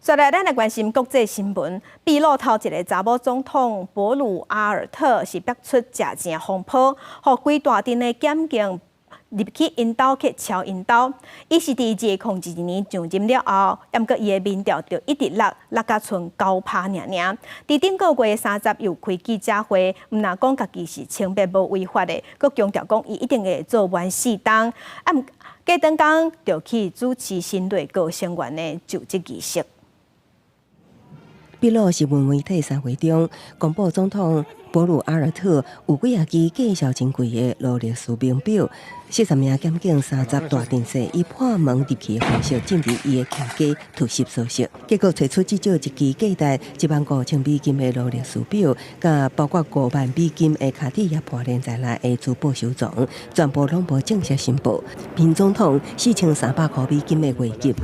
再来，咱来关心国际新闻。秘鲁头一个查某总统博鲁阿尔特是逼出假正风波，互规大阵的检警入去因兜去敲因兜。伊是伫2021年上任了后，毋过伊的民调就一直落甲剩9%尔。伫顶个月30又开记者会，毋但讲家己是清白无违法的，佮强调讲伊一定会做完4档。过当天就去主持新内阁成员的就职仪式。秘鲁新闻媒体3月中公布，总统博鲁阿尔特有几啊支计销真贵的劳力士名表，40名检警30大阵势以破门入去的方式进入伊的徛家突袭搜索，结果找出至少一支价值15000美金的劳力士表，甲包括5万美金的卡地亚破链在内的珠宝收藏，全部拢无正式申报。凭总统4300块美金的月入，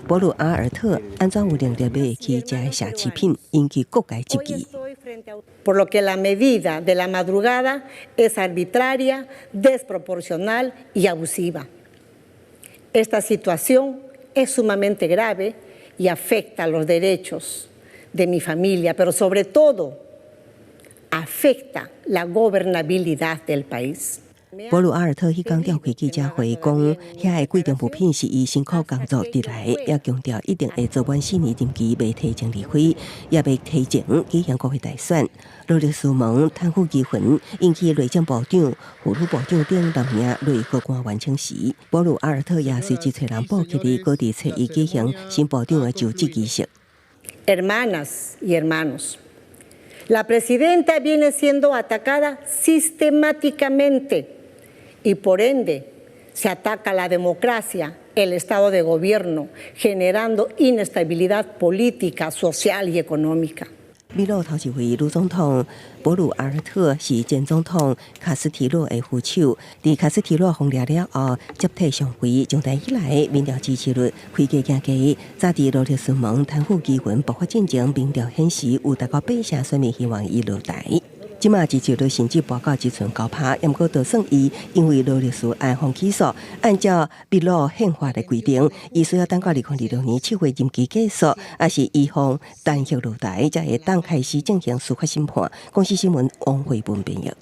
博鲁阿尔特安怎有能力买起这些奢侈品，引起各界质疑。Por lo que la medida de la madrugada es arbitraria, desproporcional y abusiva. Esta situación es sumamente grave y afecta los derechos de mi familia, pero sobre todo afecta la gobernabilidad del país. 博鲁阿尔特迄天召开记者会，讲遐个贵重物品是伊辛苦工作得来的，也强调一定会做完4年任期，袂提前离开，也袂提前举行国会大选。劳力士门贪腐疑云引起内政部长、妇女部长等6名内阁官员请辞。博鲁阿尔特也随即找人报起哩，各地找伊举行新部长的就职仪式。Hermanas y hermanos, la presidenta viene siendo atacada sistemáticamente.Y por ende se ataca la democracia, el Estado de gobierno, generando inestabilidad política, social y económica. 秘鲁头一位女总统博鲁阿尔特是前总统卡斯提洛的副手，伫卡斯提洛封掠了后，接替上回，从台以来民调支持率开价行低。早伫劳力士门贪腐疑云爆发进前，民调显示有达到8%选民希望伊落台。即马支持率甚至飙到只剩9%，也毋过就算伊因为劳力士案方起诉，按照秘鲁宪法的规定，伊需要等到2026年7月任期结束，还是伊方单休落台，才会当开始进行司法审判。公司新闻王慧文编译。